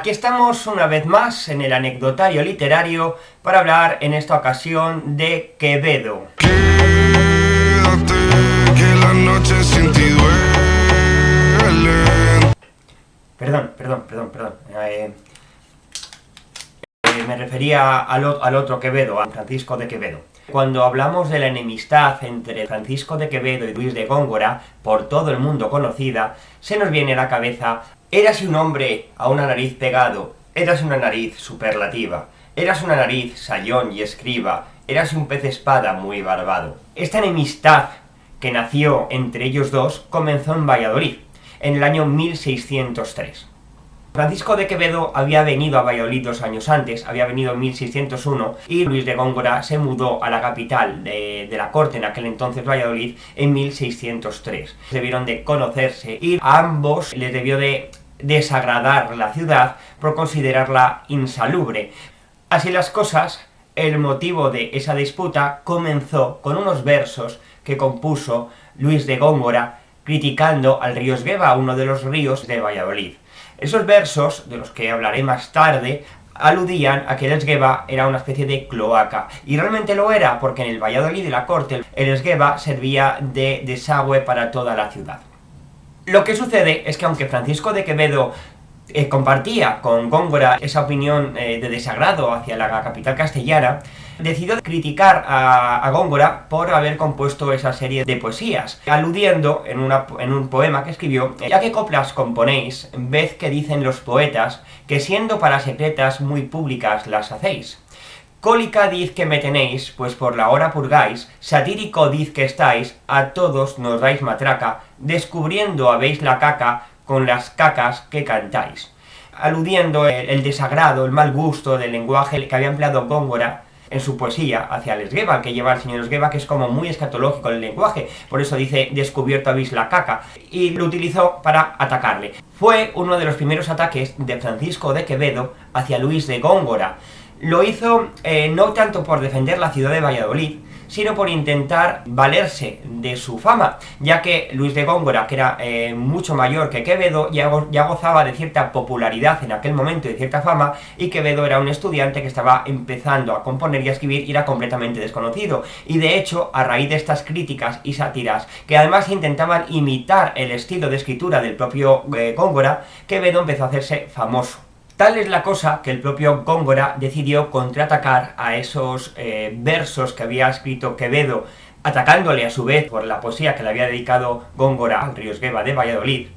Aquí estamos una vez más en el anecdotario literario para hablar en esta ocasión de Quevedo. Quédate, que la noche sin ti duele. Perdón. Me refería al otro Quevedo, a Francisco de Quevedo. Cuando hablamos de la enemistad entre Francisco de Quevedo y Luis de Góngora, por todo el mundo conocida, se nos viene a la cabeza: érase un hombre a una nariz pegado, érase una nariz superlativa, érase una nariz sayón y escriba, érase un pez espada muy barbado. Esta enemistad que nació entre ellos dos comenzó en Valladolid, en el año 1603. Francisco de Quevedo había venido a Valladolid 2 años antes, había venido en 1601, y Luis de Góngora se mudó a la capital de la corte, en aquel entonces Valladolid, en 1603. Debieron de conocerse y a ambos les debió de desagradar la ciudad por considerarla insalubre. Así las cosas, el motivo de esa disputa comenzó con unos versos que compuso Luis de Góngora criticando al río Esgueva, uno de los ríos de Valladolid. Esos versos, de los que hablaré más tarde, aludían a que el Esgueva era una especie de cloaca, y realmente lo era, porque en el Valladolid de la corte el Esgueva servía de desagüe para toda la ciudad. Lo que sucede es que aunque Francisco de Quevedo compartía con Góngora esa opinión de desagrado hacia la capital castellana, decidió criticar a Góngora por haber compuesto esa serie de poesías, aludiendo en un poema que escribió: ya que coplas componéis, ved que dicen los poetas, que siendo para secretas muy públicas las hacéis. Cólica diz que me tenéis, pues por la hora purgáis, satírico diz que estáis, a todos nos dais matraca, descubriendo habéis la caca, con las cacas que cantáis. Aludiendo el desagrado, el mal gusto del lenguaje que había empleado Góngora en su poesía hacia el Esgueva, que lleva el señor Esgueva, que es como muy escatológico el lenguaje, por eso dice descubierto habéis la caca, y lo utilizó para atacarle. Fue uno de los primeros ataques de Francisco de Quevedo hacia Luis de Góngora. Lo hizo no tanto por defender la ciudad de Valladolid, sino por intentar valerse de su fama, ya que Luis de Góngora, que era mucho mayor que Quevedo, ya gozaba de cierta popularidad en aquel momento y de cierta fama, y Quevedo era un estudiante que estaba empezando a componer y a escribir y era completamente desconocido. Y de hecho, a raíz de estas críticas y sátiras, que además intentaban imitar el estilo de escritura del propio Góngora, Quevedo empezó a hacerse famoso. Tal es la cosa que el propio Góngora decidió contraatacar a esos versos que había escrito Quevedo, atacándole a su vez por la poesía que le había dedicado Góngora al río Esgueva de Valladolid,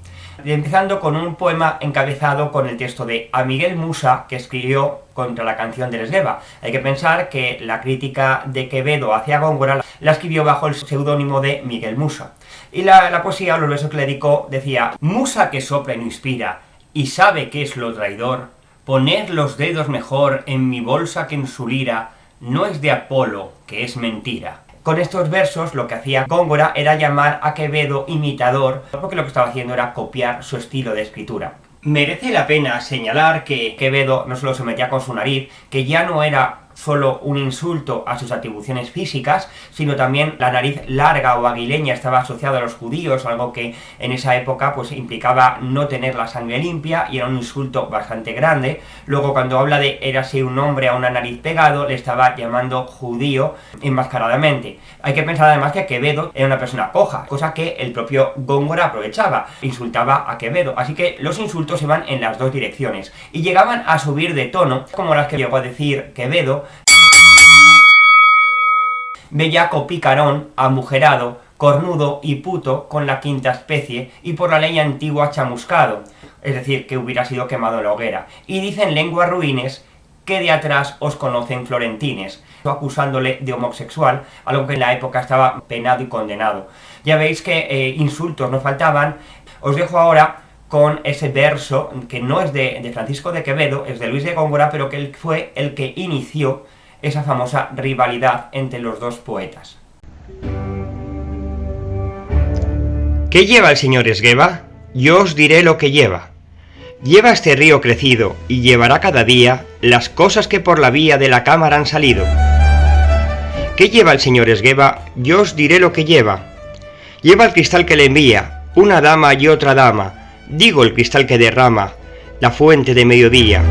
empezando con un poema encabezado con el texto de A Miguel Musa, que escribió contra la canción del Esgueva. Hay que pensar que la crítica de Quevedo hacia Góngora la escribió bajo el seudónimo de Miguel Musa. Y la poesía, los versos que le dedicó, decía: Musa que sopla y no inspira, y sabe qué es lo traidor, poner los dedos mejor en mi bolsa que en su lira, no es de Apolo, que es mentira. Con estos versos lo que hacía Góngora era llamar a Quevedo imitador, porque lo que estaba haciendo era copiar su estilo de escritura. Merece la pena señalar que Quevedo no solo se metía con su nariz, que ya no era solo un insulto a sus atribuciones físicas, sino también la nariz larga o aguileña estaba asociada a los judíos, algo que en esa época pues implicaba no tener la sangre limpia y era un insulto bastante grande. Luego, cuando habla de érase un hombre a una nariz pegado, le estaba llamando judío enmascaradamente. Hay que pensar además que Quevedo era una persona coja, cosa que el propio Góngora aprovechaba, insultaba a Quevedo, así que los insultos iban en las dos direcciones y llegaban a subir de tono, como las que llegó a decir Quevedo: bellaco picarón, amujerado, cornudo y puto con la quinta especie, y por la ley antigua chamuscado, es decir, que hubiera sido quemado en la hoguera. Y dicen lenguas ruines que de atrás os conocen florentines, acusándole de homosexual, algo que en la época estaba penado y condenado. Ya veis que insultos no faltaban. Os dejo ahora con ese verso, que no es de Francisco de Quevedo, es de Luis de Góngora, pero que él fue el que inició esa famosa rivalidad entre los dos poetas. ¿Qué lleva el señor Esgueva? Yo os diré lo que lleva. Lleva este río crecido, y llevará cada día las cosas que por la vía de la cámara han salido. ¿Qué lleva el señor Esgueva? Yo os diré lo que lleva. Lleva el cristal que le envía, una dama y otra dama, digo el cristal que derrama, la fuente de mediodía.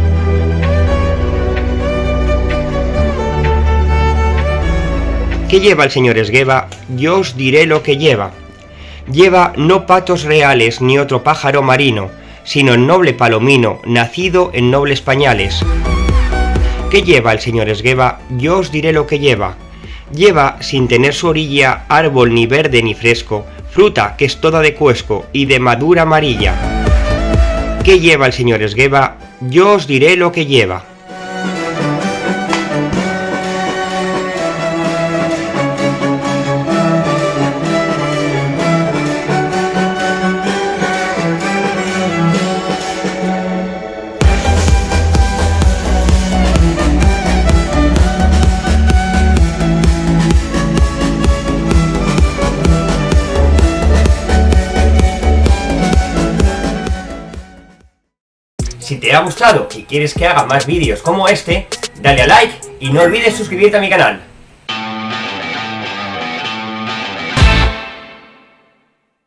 ¿Qué lleva el señor Esgueva? Yo os diré lo que lleva. Lleva no patos reales ni otro pájaro marino, sino el noble palomino, nacido en nobles pañales. ¿Qué lleva el señor Esgueva? Yo os diré lo que lleva. Lleva, sin tener su orilla, árbol ni verde ni fresco, fruta que es toda de cuesco y de madura amarilla. ¿Qué lleva el señor Esgueva? Yo os diré lo que lleva. Si te ha gustado y quieres que haga más vídeos como este, dale a like y no olvides suscribirte a mi canal.